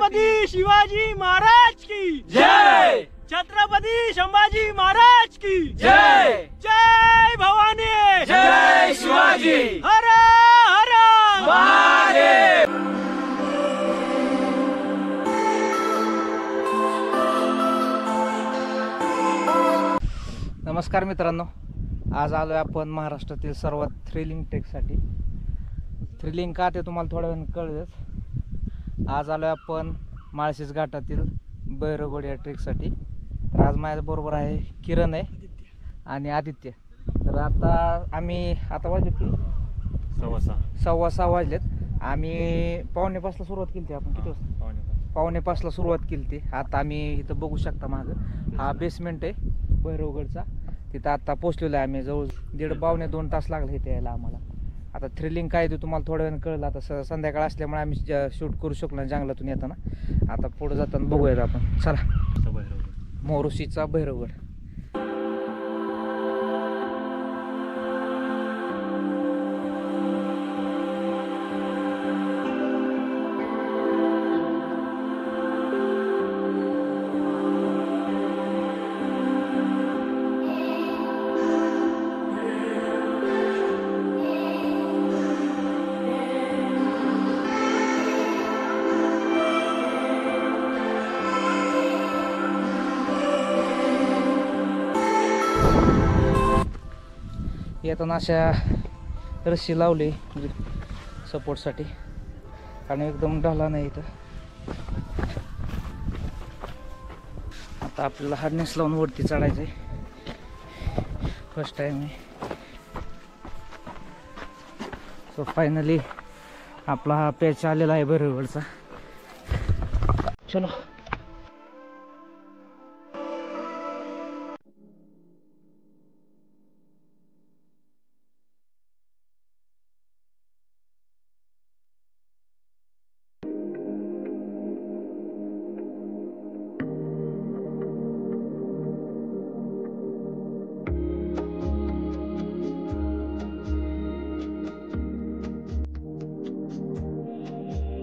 छत्रपती शिवाजी महाराज की जय, छत्रपती संभाजी महाराज की जय, जय भवानी, जय शिवाजी, हर हर महादेव. नमस्कार मित्रांनो, आज आलोय आपण महाराष्ट्रातील सर्वात थ्रिलिंग ट्रेकसाठी. थ्रिलिंग का ते तुम्हाला थोड्या वेळाने कळलंच. आज आलोय आपण माळशेज घाटातील भैरवगड या ट्रेकसाठी. तर आज माझ्याबरोबर आहे किरण आहे आणि आदित्य. तर आता वाजले की 6:15 वाजलेत. आम्ही 5:45ला सुरुवात केली होती. आपण किती वाजता? 5:45ला सुरुवात केली होती. आता आम्ही इथं बघू शकता मागं हा बेसमेंट आहे भैरवगडचा. तिथं आता पोचलेलो आहे आम्ही. जवळ 1.5-2 तास लागले इथे यायला आम्हाला. आता थ्रिलिंग काय ते तुम्हाला थोड्या वेळाने कळलं. आता संध्याकाळ असल्यामुळे आम्ही शूट करू शकलो नाही जंगलातून येताना. आता पुढे जाताना बघूयात आपण. चला, मोरुशीचा भैरवगड. येताना अशा रस्सी लावली सपोर्टसाठी, आणि एकदम ढाला नाही इथं. आता आपल्याला हार्नेस लावून वरती चढायचं आहे. फर्स्ट टाइम आहे. सो फायनली आपला हा पॅच आलेला आहे भैरवगडचा. चलो.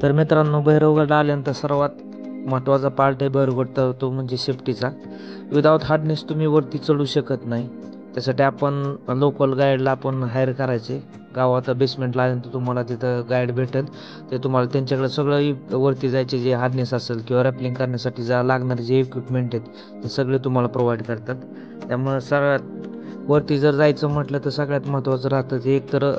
तर मित्रांनो, भैरवगड आल्यानंतर सर्वात महत्त्वाचा पार्ट आहे भैरवगड, तो म्हणजे सेफ्टीचा. विदाऊट हार्डनेस तुम्ही वरती चढू शकत नाही. त्यासाठी आपण लोकल गाईडला आपण हायर करायचे. गावात बेसमेंटला आल्यानंतर तुम्हाला तिथं गाईड भेटेल. ते तुम्हाला त्यांच्याकडे सगळं वरती जायचे जे हार्डनेस असेल किंवा रॅपलिंग करण्यासाठी जा लागणारे जे इक्विपमेंट आहेत ते सगळे तुम्हाला प्रोव्हाइड करतात. त्यामुळे सगळ्यात वरती जर जायचं म्हटलं तर सगळ्यात महत्त्वाचं राहतं ते एकतर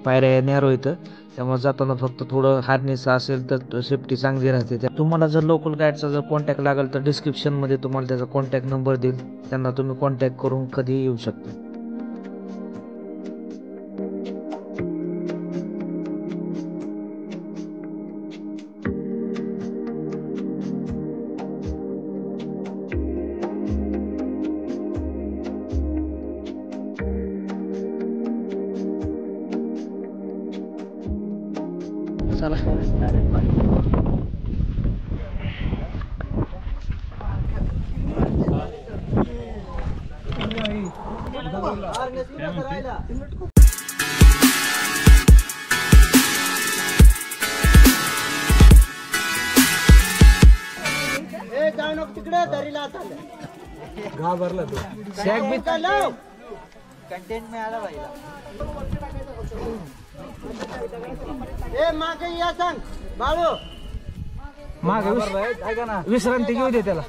पायऱ्या नॅरो येतं. त्यामुळे जाताना फक्त थोडं हार्डनेस असेल तर सेफ्टी चांगली राहते. तुम्हाला जर लोकल गाईडचा जर कॉन्टॅक्ट लागेल तर डिस्क्रिप्शनमध्ये तुम्हाला त्याचा कॉन्टॅक्ट नंबर देईल. त्यांना तुम्ही कॉन्टॅक्ट करून कधीही येऊ शकता. चला. तिकडे दरीला घाबरला तू. कंटेंट में आला भाई. ए मागे या सांग बाळू. मागे विश्रांती घेऊ दे त्याला.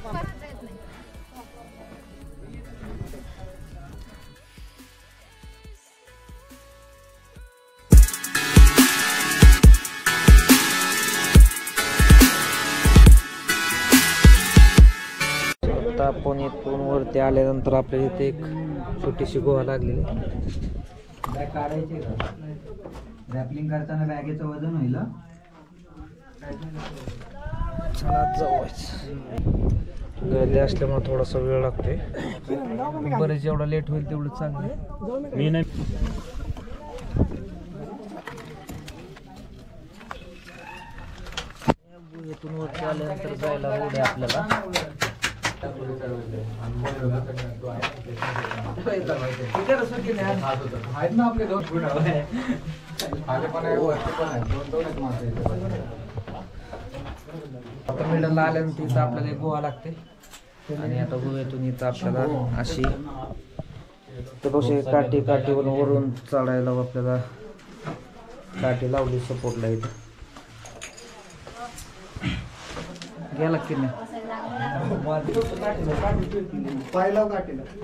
आता आपण इथून वरती आल्यानंतर आपल्याला इथे एक छोटीशी गुहा लागलेली. काढायचे का रॅपलिंग करताना बॅगेचं वजन होईल. चला जाऊच. गर्दी असल्यामुळे थोडासा वेळ लागतोय. बरेच जेवढा लेट होईल तेवढं चांगलं. मी नाही इथून वरती आल्यानंतर जायला रोड आहे आपल्याला. आहेत ना आपले 2 फूट आले पण आहे, वरती पण आहे, 2-2 आहेत माणसं इथे. आता मिडलला आल्यानंतर इथं आपल्याला एक गोवा लागते आणि आता गोव्यातून इथं आपल्याला अशी काठीवरून वरून चढायला आपल्याला काठी लावली सपोर्टला इथं गेला की नाही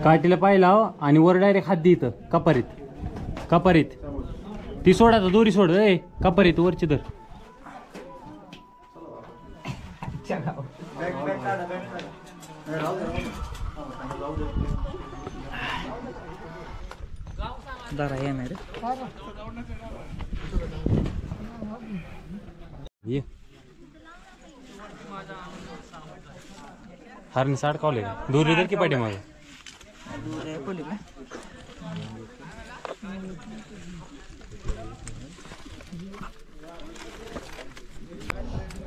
काठीला पाय लाव आणि वर डायरेक्ट हात दे इथं कपारीत ती सोडा दोरी सोड ए कपारीत वरची धर जरा येणार रे ये हारणी साड कावले दोरी धर की पाठी मग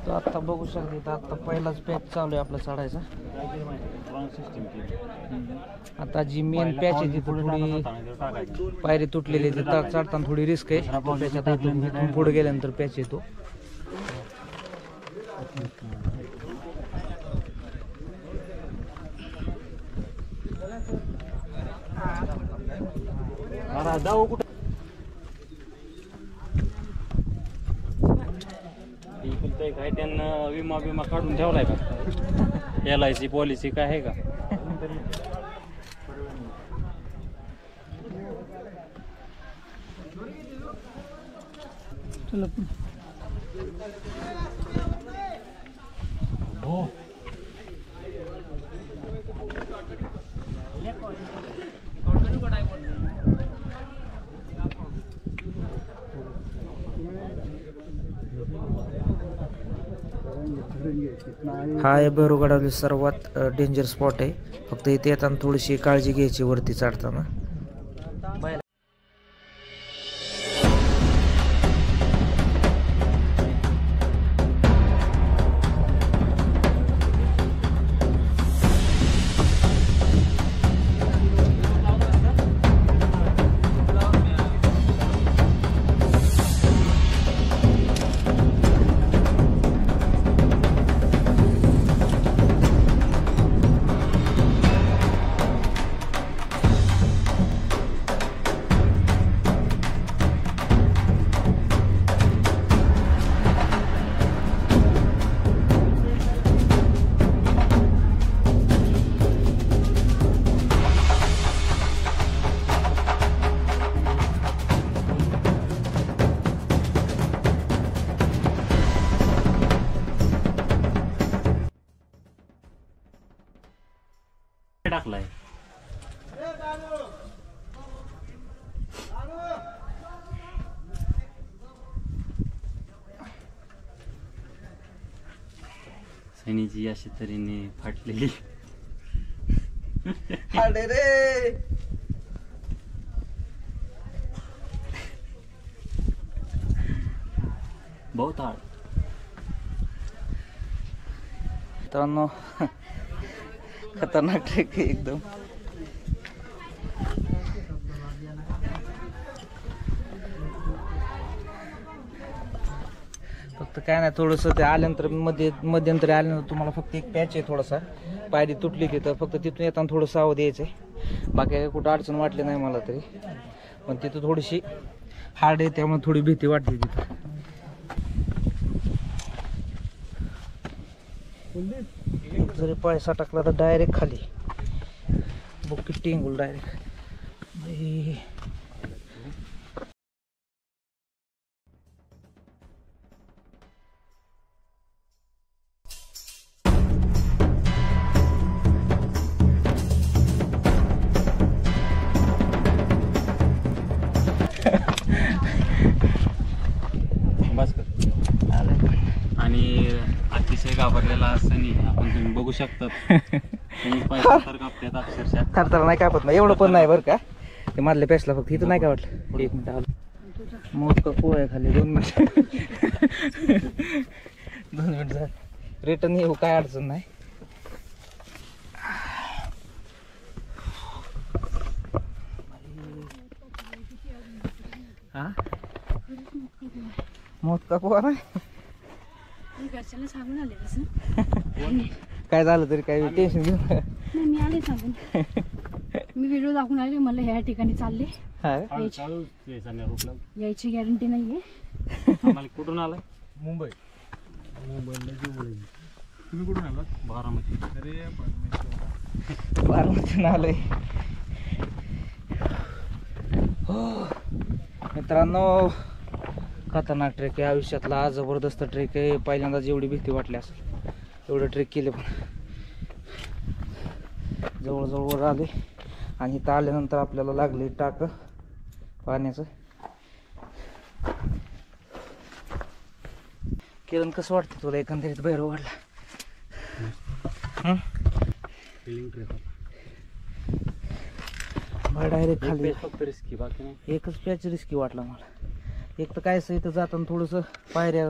तर आता बघू शकते तर आता पहिलाच पॅच चालू आहे आपला चढायचा आता जी मेन पॅच आहे तिथं थोडी पायरी तुटलेली आहे तिथं चढताना थोडी रिस्क आहे त्याच्यात इथून पुढे गेल्यानंतर पॅच येतो जाऊ कुठं काय त्यांना विमा काढून ठेवलाय का LIC पॉलिसी काय आहे का हो हा आहे भैरवगडातील सर्वात डेंजर स्पॉट आहे फक्त इथे येताना थोडीशी काळजी घ्यायची वरती चढताना टाकलाय सैनीची अशा तऱ्हेने फाटलेली बहुत हार्ड मित्रांनो खतरनाक ट्रेक आहे एकदम फक्त काय नाही थोडंसं ते आल्यानंतर मध्यंतरी आल्यानंतर तुम्हाला फक्त एक पॅच आहे थोडासा पायरी तुटली की तर फक्त तिथून येताना थोडं सावध यायचं आहे बाकी काही कुठं अडचण वाटली नाही मला तरी पण तिथं थोडीशी हार्ड आहे त्यामुळे थोडी भीती वाटते तिथं जरी पैसा टाकला तर डायरेक्ट खाली बघ किती इंगुल डायरेक्ट बस कर आणि अतिशय घाबरलेला सनी आपण तुम्ही बघू शकता अक्षरशः थरथर नाही कापत नाही एवढं पण नाही बरं का ते मधल्या पेसला फक्त इथं नाही का वाटलं 1 मिनिट आलं मोठ का पोळ आहे खाली 2 मिनिट 2 मिनिट झालं रिटर्न येऊ काय अडचण नाही हा मोठ का पोळ नाही घरच्याला सांगून आले तसं. काय झालं तरी काही टेन्शन घेऊ नका. नाही मी आले सांगून. मी व्हिडिओ दाखवून आले मला ह्या ठिकाणी चालले. हा यायची गॅरंटी नाहीये. कुठून आलाय? मुंबई. तुम्ही कुठून आलात? बारामती. बारामतीतून आलोय. हो मित्रांनो, खतरनाक ट्रेक आहे आयुष्यातला, हा जबरदस्त ट्रेक आहे. पहिल्यांदा जेवढी भीती वाटली असेल एवढं ट्रेक केले, पण जवळजवळ वर आले. आणि इथं आल्यानंतर आपल्याला लागले टाक पाण्याचं. किरण कसं वाटतं तुला एकंदरीत भैरवगडला? डायरेक्ट खाली फक्त रिस्की, बाकी नाही. एकच पॅच रिस्की वाटला मला. एक तर काय असं इथं जाताना थोडंसं पायऱ्या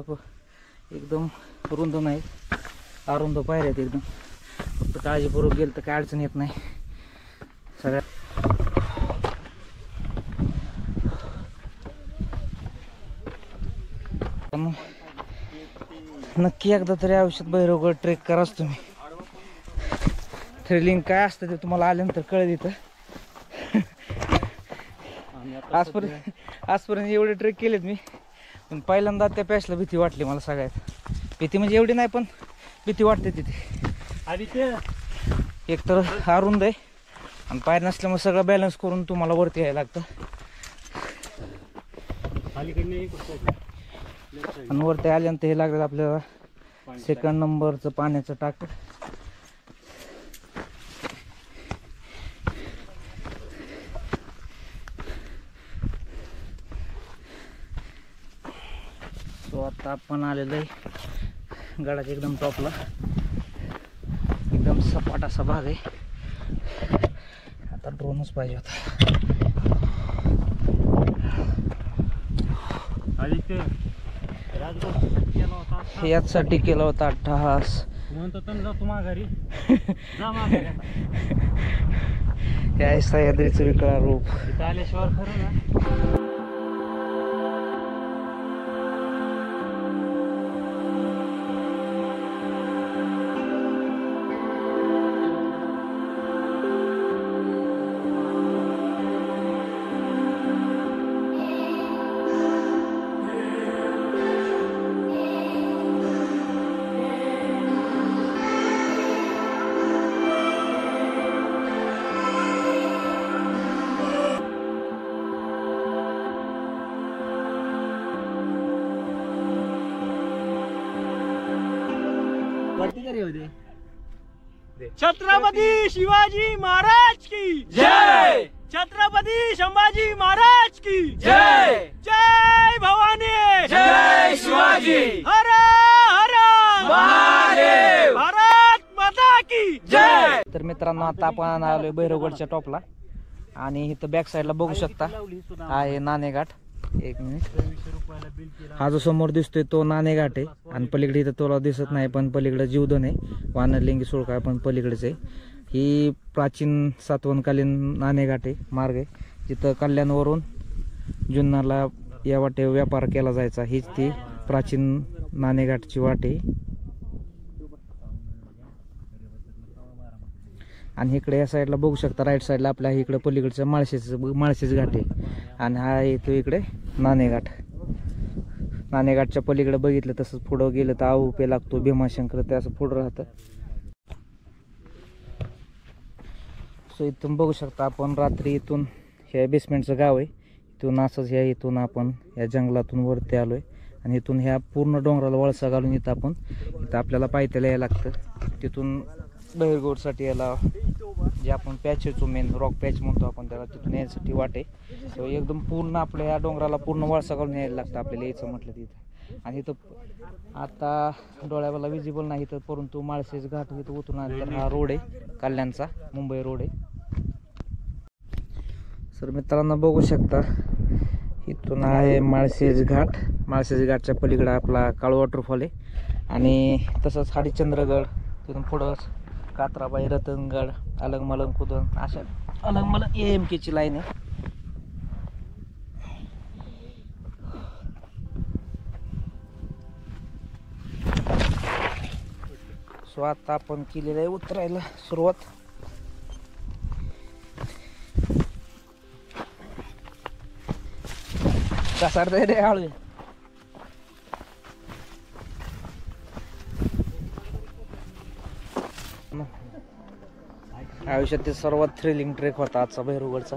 एकदम रुंद नाही, अरुंद पायऱ्या आहेत एकदम. फक्त काळजीपूर्वक गेलं तर काय अडचण येत नाही सगळ्या. नक्की एकदा तरी आयुष्यात भैरवगड ट्रेक कराच तुम्ही. थ्रिलिंग काय असतं ते तुम्हाला आल्यानंतर कळेल. इथं आजपर्यंत एवढे ट्रेक केलेत मी, पण पहिल्यांदा त्या पॅचला भीती वाटली मला सगळ्यात. भीती म्हणजे एवढी नाही, पण भीती वाटते तिथे. आधी ते एक तर अरुंद आहे आणि पायर नसल्यामुळे सगळं बॅलन्स करून तुम्हाला वरती यायला लागतं. आणि वरती आल्यानंतर हे लागलं आपल्याला सेकंड नंबरचं पाण्याचं टाक. तो आता आपण आलेलो आहे गडाच्या एकदम टॉपला. एकदम सपाट असा भाग आहे. आता ड्रोनच पाहिजे होता. याचसाठी केला होता अट्टहास. या सह्याद्रीचं विकराळ रूप. आल्याशिवाय खरं ना. छत्रपती शिवाजी महाराज की जय. छत्रपती संभाजी महाराज की जय. जय भवानी. जय शिवाजी. हर हर महादेव. भारत माता की जय. तर मित्रांनो, आता आपण आलोय भैरवगडच्या टॉपला. आणि इथं बॅक साईडला बघू शकता आहे नाणेघाट. एक मिनिट. हा जो समोर दिसतोय तो नाणेघाट आहे. आणि पलीकडे इथं तुला दिसत नाही, पण पलीकडे जीवधन आहे. वानरलिंगी सुळका पण पलीकडेच आहे. ही प्राचीन सातवनकालीन नाणेघाट आहे, मार्ग आहे, जिथं कल्याणवरून जुन्नरला या वाटे व्यापार केला जायचा. हीच ती प्राचीन नाणेघाटची वाट आहे. आणि इकडे या साईडला बघू शकता, राईट साईडला आपल्या इकडे पलीकडच्या माळशेच घाट आहे. आणि हा येतो इकडे नाणेघाट. नाणेघाटच्या पलीकडे बघितलं तसंच पुढं गेलं तर आऊपे लागतो, भीमाशंकर, ते असं पुढं राहतं. सो इथून बघू शकता आपण रात्री इथून ह्या बेसमेंटचं गाव आहे. इथून असंच ह्या इथून आपण या जंगलातून वरती आलोय. आणि इथून ह्या पूर्ण डोंगराला वळसा घालून इथं आपल्याला पायथ्याला यायला लागतं. तिथून बहिरगोडसाठी यायला जे आपण पॅच येतो, मेन रॉक पॅच म्हणतो आपण त्याला, तिथून यायसाठी वाट आहे. तो एकदम पूर्ण आपल्या या डोंगराला पूर्ण वळसा घालून यायला लागतं आपल्याला यायचं म्हटलं तिथं. आणि इथं आता डोळ्याला विजिबल नाही तर, परंतु माळशेज घाट इथं उतरून आल्यानंतर हा रोड आहे कल्याणचा, मुंबई रोड आहे. सर मित्रांनो बघू शकता, इथून आहे माळशेज घाट. माळशेज घाटच्या पलीकडे आपला काळू वॉटरफॉल आहे. आणि तसंच हरिश्चंद्रगड, तिथून पुढं कात्राबाई, रतनगड, अलंगमलंग, कुदन, अशा अलंगमलंग AMKची लाईन आहे. सो आता आपण केलेलं आहे उतरायला सुरुवात. कसार दे रे हळू. आयुष्यातील सर्वात थ्रिलिंग ट्रेक होता आजचा भैरवगडचा.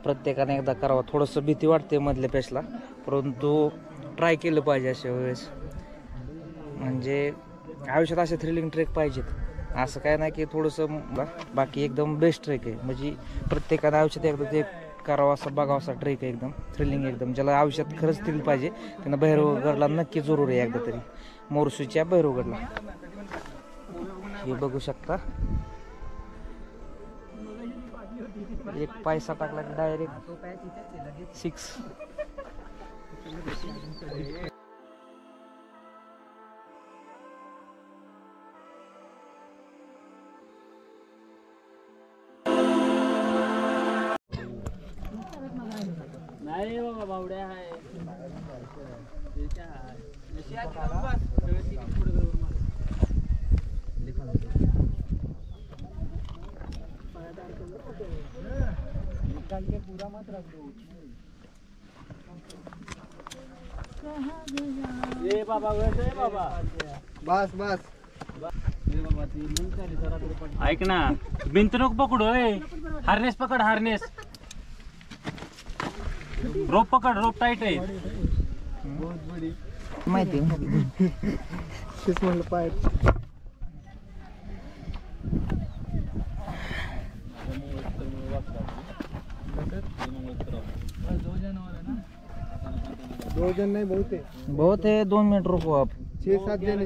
प्रत्येकाने एकदा करावा. थोडंसं भीती वाटते मधल्या पेशला, परंतु ट्राय केलं पाहिजे अशा वेळेस. म्हणजे आयुष्यात असे थ्रिलिंग ट्रेक पाहिजेत. असं काय नाही की थोडंसं बाकी एकदम बेस्ट ट्रेक आहे. म्हणजे प्रत्येकाने आयुष्यात एकदा ते करावं असं बघावं असा ट्रेक आहे. एकदम थ्रिलिंग एकदम. ज्याला आयुष्यात खरंच थ्रिल पाहिजे त्यांना भैरवगडला नक्की जरूर आहे एकदा तरी. मोरसूच्या भैरवगडला हे बघू शकता. एक पैसा टाकला की डायरेक्ट 6. नाही बाबा बावड्या आहे. ये बाबा बाबा बस बस. ऐक ना, भिंत नको पकडू. हार्नेस पकड, हार्नेस. रोप पकड, रोप टाईट आहे. माहिती तेच म्हणलं पाय. दो जन नहीं बहुत है. बहुत है. 2 मिनट रुको आप. 6-7 जन.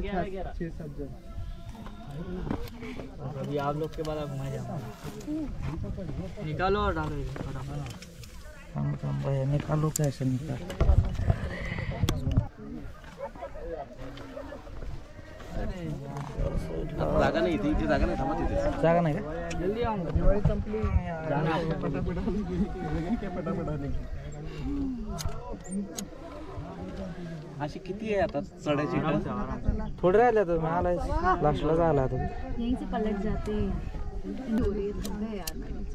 6-7 जन. अभी आप लोग के बाद अब मैं जाऊंगा. निकालो और डालो. हम भैया निकालो. कैसे निकाल. जागा नाही इथे जागा नाही. थांबा तिथे जागा नाही का. जल्दी आऊंगा. दिवाळी संपली. अशी किती आहे आता चढायची? थोडे राहिले तर मी आलाय लास्टला झाला आता. यहीं से पलट जाते हैं.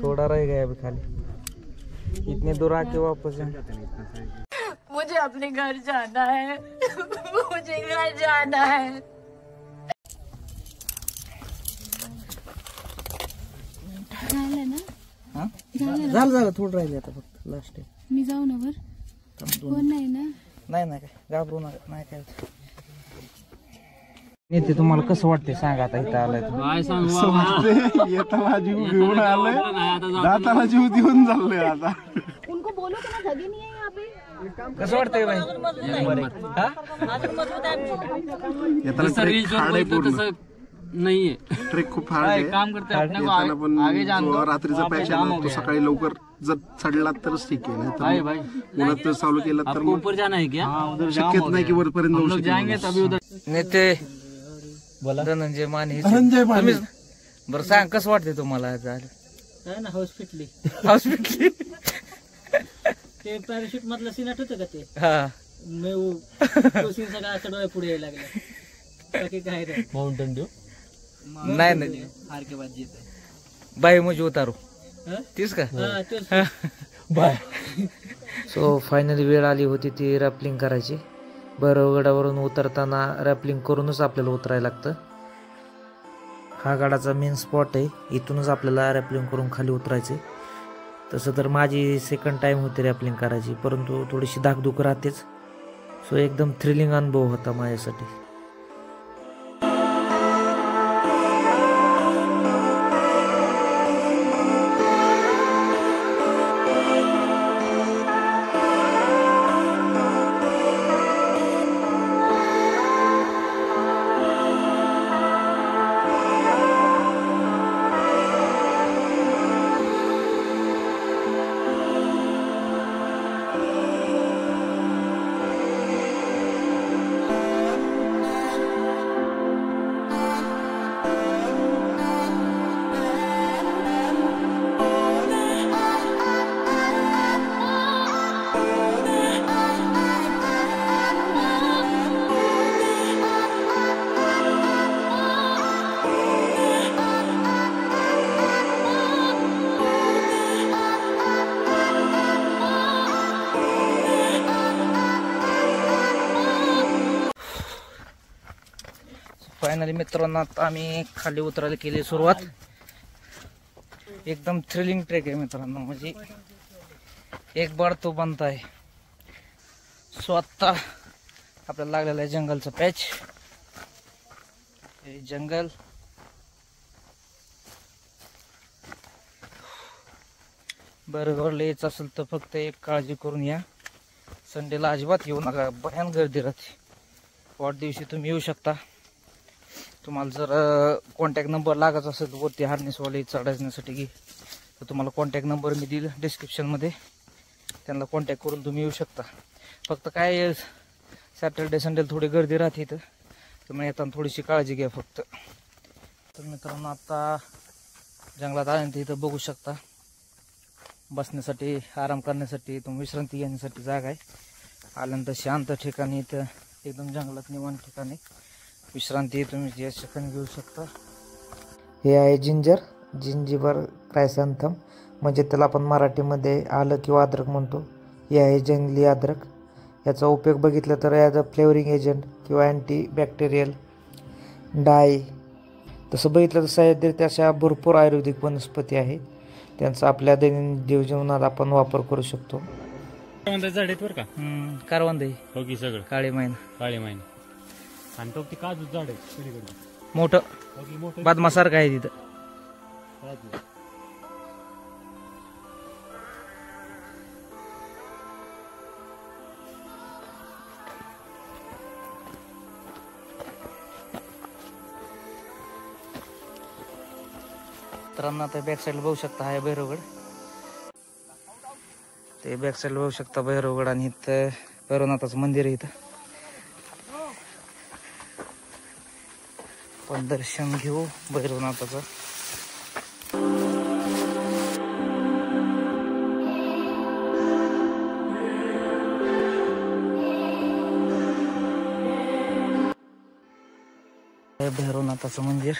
थोड़ा रह गया अभी खाली. इतनी दूर आके वापस मुझे अपने घर जाना है. मुझे घर जाना है. झालं ना. झालं थोडं राहिले आता फक्त लास्ट. मी जाऊ ना वर. कोण नाही ना. नाही काय घाबरू नका. नाही काय नेते. तुम्हाला कसं वाटते सांगा आता इथं आलाय तर. काय सांगू येताना जीव घेऊन आलोय, जाताना जीव देऊन चाललोय आता. उनको बोलो कि ना जगह नहीं है यहाँ पे. कसं वाटतंय बाई. नाहीये. ट्रेक खूप हार्ड आहे. काम करते अपने को येताना पण आगे जान जो दो. रात्रीचा पॅच आहे ना, तो सकाळी लवकर जर चढला तरच ठीक आहे. नाही भाई उन्हात तर चालू केलं तर आपको मग ऊपर जाना है क्या? शक्यच नाही की वरपर्यंत हम जाऊ लोग शकेल जाएंगे माणूस. तभी उधर. नेते धनंजय माने. बरं सांग कसं वाटतंय तुम्हाला झालं. है ना हॉस्पिटली. हॉस्पिटल. ते पॅराशूट मधलं सीन आठवतं का ते? हा मी तो सीन सगळा असं डोळे पुढे यायला लागला. बाकी काय रे. Mountain Dew. नाही हार के बाद जीत. बाई मुझे उतारू हाँ? तीच का. हाँ, तेच. बाय. सो फायनली वेळ आली होती ती रॅपलिंग करायची. भैरवगडावरून उतरताना रॅपलिंग करूनच आपल्याला उतरायला लागतं. हा गडाचा मेन स्पॉट आहे. इथूनच आपल्याला रॅपलिंग करून खाली उतरायचे. तसं तर माझी सेकंड टाईम होती रॅपलिंग करायची, परंतु थोडीशी धाकधूक राहतेच. सो एकदम थ्रिलिंग अनुभव होता माझ्यासाठी. फायनली मित्रांनो आता आम्ही खाली उतरायला केली सुरुवात. एकदम थ्रिलिंग ट्रेक आहे मित्रांनो, म्हणजे एक बार तो बनता आहे. स्वतः आपल्याला लागलेला आहे जंगलचा पॅच. हे जंगल बरोबर यायचं असेल तर फक्त एक काळजी करून या, संडेला अजिबात येऊ नका, भयान गर्दी राहते. वाढ दिवशी तुम्ही येऊ शकता. तुम्हाला जर कॉन्टॅक्ट नंबर लागत असेल वरती हार्नेसवाले चढण्यासाठी की, तर तुम्हाला कॉन्टॅक्ट नंबर मी दिला डिस्क्रिप्शनमध्ये, त्यांना कॉन्टॅक्ट करून तुम्ही येऊ शकता. फक्त काय सॅटर्डे संडेला थोडी गर्दी राहते इथं, तुम्ही येताना थोडीशी काळजी घ्या फक्त. तर मित्रांनो आता जंगलात आल्यानंतर इथं बघू शकता बसण्यासाठी, आराम करण्यासाठी, तुम्ही विश्रांती घेण्यासाठी जागा आहे. आल्यानंतर शांत ठिकाणी इथं एकदम जंगलात निवांत ठिकाणी विश्रांती तुम्ही या ठिकाणी घेऊ शकता. हे आहे जिंजिबर क्रायसॅन्थम, म्हणजे त्याला आपण मराठीमध्ये आलं किंवा अद्रक म्हणतो. हे आहे जंगली अद्रक. याचा उपयोग बघितला तर ॲज अ फ्लेवरिंग एजंट किंवा अँटी बॅक्टेरियल डाय. तसं बघितलं तर सह्याद्रीत अशा भरपूर आयुर्वेदिक वनस्पती आहेत, त्यांचा आपल्या दैनंदिन जीवनात आपण वापर करू शकतो. झाड आहेत बरं का, कारवंद आहे, हो की सगळं काळी मैना, काळे महिने आणि तो ती काजू झाड आहे सगळीकडे, मोठं बदमासारखं आहे तिथं. मित्रांनो आता बॅक साईडला बघू शकता आहे भैरवगड. ते बॅक साईडला बघू शकता भैरवगड, आणि इथं भैरवनाथाचं मंदिर आहे. इथं पण दर्शन घेऊ भैरवनाथाचं. भैरवनाथाचं मंदिर.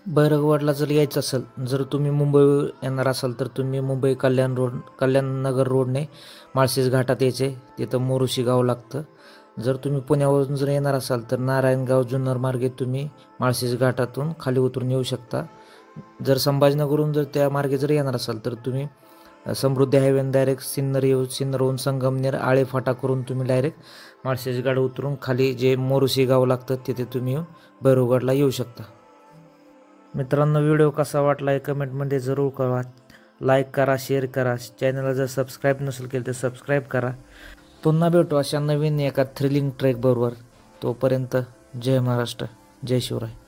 भैरवगडला जर यायचं असेल, जर तुम्ही मुंबई येणार असाल तर तुम्ही मुंबई कल्याणनगर रोडने माळशेज घाटात यायचे, तिथं मोरुशी गाव लागतं. जर तुम्ही पुण्यावरून जर येणार असाल तर नारायणगाव जुन्नर मार्गे तुम्ही माळशेज घाटातून खाली उतरून येऊ शकता. जर संभाजीनगरहून जर त्या मार्गे जर येणार असाल तर तुम्ही समृद्धी हायवेने डायरेक्ट सिन्नरहून संगमनेर आळे फाटा करून तुम्ही डायरेक्ट माळशेज गाड उतरून खाली जे मोरुशी गाव लागतं तिथे तुम्ही भैरवगडला येऊ शकता. मित्रांनो व्हिडिओ कसा वाटला आहे कमेंटमध्ये जरूर कळवा. लाईक करा, शेअर करा. चॅनलला जर सबस्क्राईब नसेल केलं तर सबस्क्राईब करा. पुन्हा भेटू अशा नवीन एका थ्रिलिंग ट्रेक बरोबर. तोपर्यंत जय महाराष्ट्र, जय शिवराय.